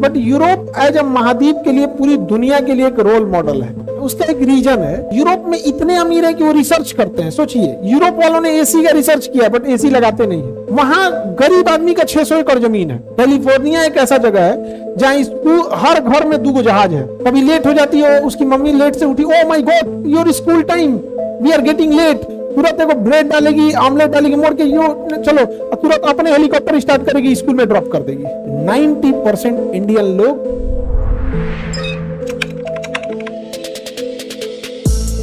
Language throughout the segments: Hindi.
बट यूरोप एज अ महाद्वीप के लिए पूरी दुनिया के लिए एक रोल मॉडल है। उसका एक रीजन है, यूरोप में इतने अमीर है कि वो रिसर्च करते हैं। सोचिए, यूरोप वालों ने एसी का रिसर्च किया बट एसी लगाते नहीं है। वहां गरीब आदमी का 600 एकड़ जमीन है। कैलिफोर्निया एक ऐसा जगह है जहां हर घर में 2 जहाज है। कभी लेट हो जाती है, उसकी मम्मी लेट से उठी, oh my God your school time, we are getting late, तुरंत देखो ब्रेड डालेगी, आमलेट डालेगी, मोड़ के यो चलो, तुरंत अपने हेलीकॉप्टर स्टार्ट करेगी, स्कूल में ड्रॉप कर देगी। 90% इंडियन लोग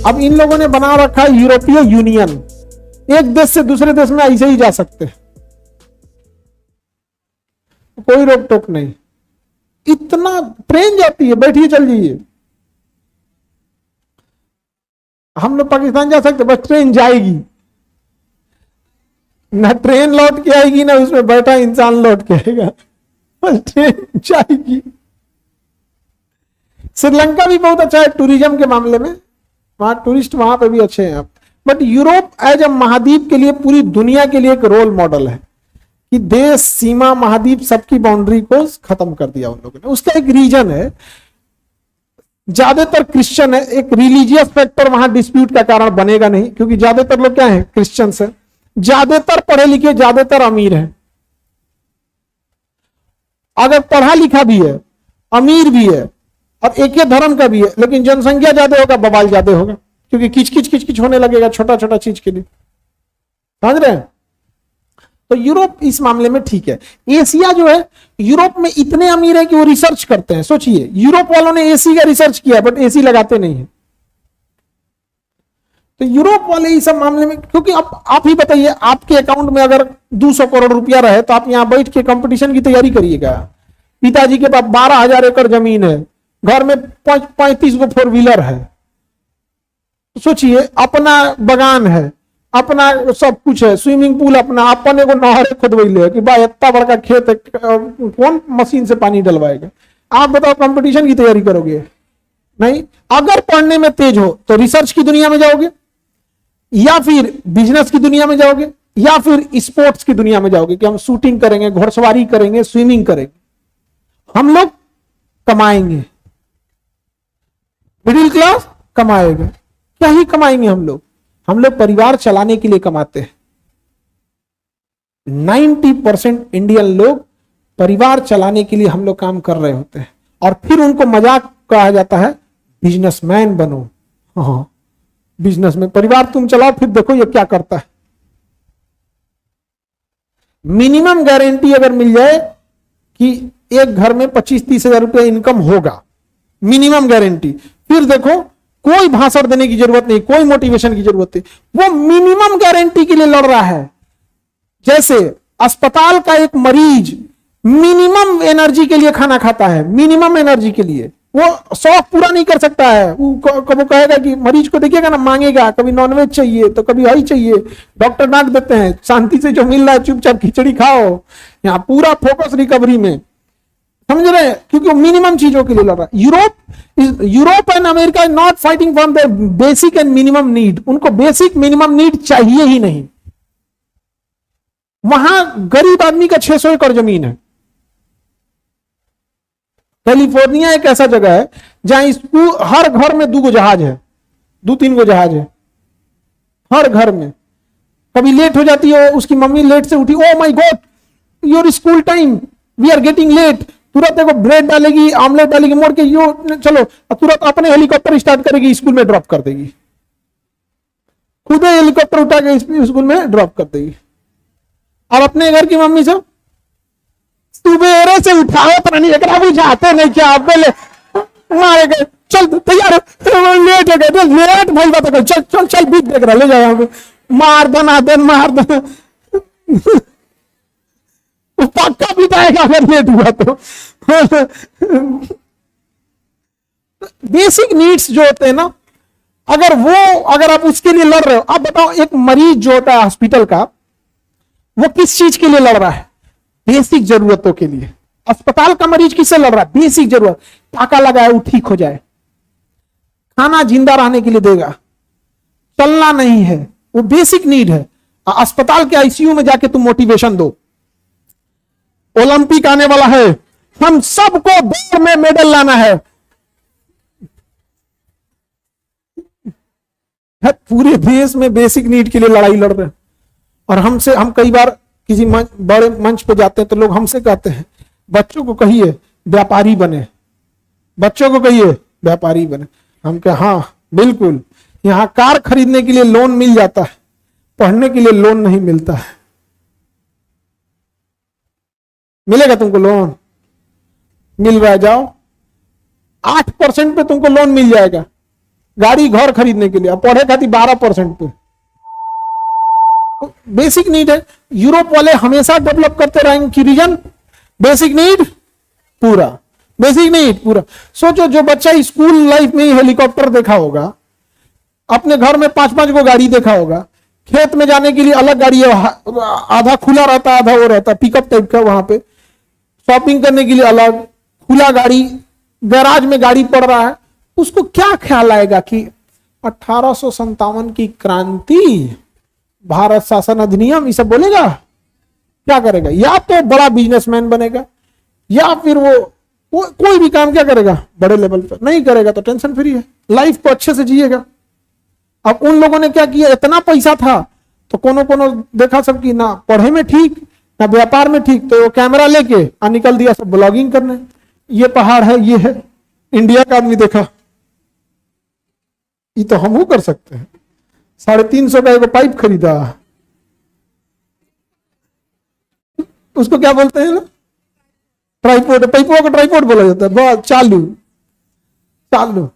अब इन लोगों ने बना रखा है यूरोपीय यूनियन, एक देश से दूसरे देश में ऐसे ही जा सकते हैं, कोई रोक टोक नहीं। इतना ट्रेन जाती है, बैठिए चल जाइए। हम लोग पाकिस्तान जा सकते, बस ट्रेन जाएगी, ना ट्रेन लौट के आएगी ना उसमें बैठा इंसान लौट के आएगा, बस ट्रेन जाएगी। श्रीलंका भी बहुत अच्छा है टूरिज्म के मामले में, वहां टूरिस्ट वहां पे भी अच्छे हैं। बट यूरोप एज अ महाद्वीप के लिए पूरी दुनिया के लिए एक रोल मॉडल है कि देश, सीमा, महाद्वीप सबकी बाउंड्री को खत्म कर दिया उन लोगों ने। उसका एक रीजन है, ज्यादातर क्रिश्चियन है। एक रिलीजियस फैक्टर वहां डिस्प्यूट का कारण बनेगा नहीं, क्योंकि ज्यादातर लोग क्या है, क्रिश्चियंस है, ज्यादातर पढ़े लिखे, ज्यादातर अमीर है। अगर पढ़ा लिखा भी है, अमीर भी है और एक ही धर्म का भी है, लेकिन जनसंख्या ज्यादा होगा, बवाल ज्यादा होगा, क्योंकि किच होने लगेगा छोटा छोटा चीज के लिए। समझ रहे हैं? तो यूरोप इस मामले में ठीक है। एशिया जो है, यूरोप में इतने अमीर है कि वो रिसर्च करते हैं। सोचिए, यूरोप वालों ने एसी का रिसर्च किया बट एसी लगाते नहीं है। तो यूरोप वाले इस मामले में, क्योंकि अब आप ही बताइए, आपके अकाउंट में अगर 200 करोड़ रुपया रहे तो आप यहां बैठ के कंपटीशन की तैयारी करिएगा। पिताजी के पास 12,000 एकड़ जमीन है, घर में 35 गो 4 व्हीलर है। सोचिए, अपना बगान है, अपना सब कुछ है, स्विमिंग पूल अपना, अपने को नहर खुदवैले कि भाई इतना बड़का खेत है, कौन मशीन से पानी डलवाएगा? आप बताओ, कंपटीशन की तैयारी करोगे? नहीं। अगर पढ़ने में तेज हो तो रिसर्च की दुनिया में जाओगे, या फिर बिजनेस की दुनिया में जाओगे, या फिर स्पोर्ट्स की दुनिया में जाओगे कि हम शूटिंग करेंगे, घुड़सवारी करेंगे, स्विमिंग करेंगे। हम लोग कमाएंगे, मिडिल क्लास कमाएगा। क्या ही कमाएंगे हम लोग परिवार चलाने के लिए कमाते हैं। 90% इंडियन लोग परिवार चलाने के लिए हम लोग काम कर रहे होते हैं, और फिर उनको मजाक कहा जाता है बिजनेसमैन बनो। हाँ, बिजनेस में परिवार तुम चलाओ, फिर देखो ये क्या करता है। मिनिमम गारंटी अगर मिल जाए कि एक घर में 25-30 हजार रुपया इनकम होगा, मिनिमम गारंटी, फिर देखो कोई भाषण देने की जरूरत नहीं, कोई मोटिवेशन की जरूरत नहीं, वो मिनिमम गारंटी के लिए लड़ रहा है। जैसे अस्पताल का एक मरीज मिनिमम एनर्जी के लिए खाना खाता है, मिनिमम एनर्जी के लिए, वो शौक पूरा नहीं कर सकता है। वो कभी कहेगा कि मरीज को देखिएगा ना, मांगेगा, कभी नॉनवेज चाहिए तो कभी हरी चाहिए, डॉक्टर डांट देते हैं, शांति से जो मिल रहा है चुपचाप खिचड़ी खाओ। यहाँ पूरा फोकस रिकवरी में, समझ रहे हैं? क्योंकि वो मिनिमम चीजों के लिए लड़ रहा है। Europe and America is not fighting for the basic and minimum need. उनको बेसिक मिनिमम नीड चाहिए ही नहीं। वहां गरीब आदमी का 600 एकड़ जमीन है। कैलिफोर्निया एक ऐसा जगह है जहां हर घर में 2 जहाज है, 2-3 गो जहाज है हर घर में। कभी लेट हो जाती है, उसकी मम्मी लेट से उठी, oh my God your school time, we are getting late, तुरंत देखो ब्रेड डालेगी, आमलेट डालेगी, मोड़ के यो चलो, तुरंत अपने हेलीकॉप्टर स्टार्ट करेगी, स्कूल में ड्रॉप कर देगी, खुद हेलीकॉप्टर उठा के स्कूल में ड्रॉप कर देगी। और अपने घर की मम्मी सब सुबेरे से उठाओ, पता नहीं एक बुझाते नहीं क्या, आप पहले मारे गए, चल तैयार लेट हो गए, लेट भाई बात कर, चल चल चल बीच देख रहा, ले जाओ, मार दना दन मार दना पक्का पिटाएगा अगर लेट हुआ तो। बेसिक नीड्स जो होते हैं ना, अगर आप उसके लिए लड़ रहे हो, आप बताओ एक मरीज जो होता है हॉस्पिटल का, वो किस चीज के लिए लड़ रहा है? बेसिक जरूरतों के लिए। अस्पताल का मरीज किससे लड़ रहा है? बेसिक जरूरत, टाका लगाए वो ठीक हो जाए, खाना जिंदा रहने के लिए देगा, चलना नहीं है, वो बेसिक नीड है। अस्पताल के आईसीयू में जाके तुम मोटिवेशन दो, ओलंपिक आने वाला है, हम सबको दौड़ में मेडल लाना है। पूरे देश में बेसिक नीड के लिए लड़ाई लड़ रहे हैं। और हम कई बार किसी बड़े मंच पे जाते हैं तो लोग हमसे कहते हैं बच्चों को कहिए व्यापारी बने, बच्चों को कहिए व्यापारी बने। हम कहे हाँ बिल्कुल, यहां कार खरीदने के लिए लोन मिल जाता है, पढ़ने के लिए लोन नहीं मिलता है। मिलेगा तुमको लोन? मिल रहा है, जाओ 8% पे तुमको लोन मिल जाएगा गाड़ी घर खरीदने के लिए, पढ़े खातिर 12% पे। बेसिक नीड है। यूरोप वाले हमेशा डेवलप करते रहेंगे कि रीजन बेसिक नीड पूरा, बेसिक नीड पूरा। सोचो जो बच्चा स्कूल लाइफ में ही हेलीकॉप्टर देखा होगा, अपने घर में 5-5 गो गाड़ी देखा होगा, खेत में जाने के लिए अलग गाड़ी है, आधा खुला रहता आधा वो रहता पिकअप टाइप का, वहां पे शॉपिंग करने के लिए अलग खुला गाड़ी, गैराज में गाड़ी पड़ रहा है, उसको क्या ख्याल आएगा कि 1857 की क्रांति, भारत शासन अधिनियम, ये सब बोलेगा? क्या करेगा? या तो बड़ा बिजनेसमैन बनेगा या फिर वो कोई भी काम क्या करेगा बड़े लेवल पर, नहीं करेगा तो टेंशन फ्री है, लाइफ को अच्छे से जिएगा। अब उन लोगों ने क्या किया, इतना पैसा था तो कोनो देखा सब कि ना पढ़े में ठीक ना व्यापार में ठीक, तो कैमरा लेके निकल दिया सब ब्लॉगिंग करने, ये पहाड़ है ये है। इंडिया का आदमी देखा ये तो हम कर सकते हैं, 350 का एक पाइप खरीदा, उसको क्या बोलते हैं ना, ट्राइपॉड, पाइपों को ट्राइपॉड बोला जाता है, चालू चालू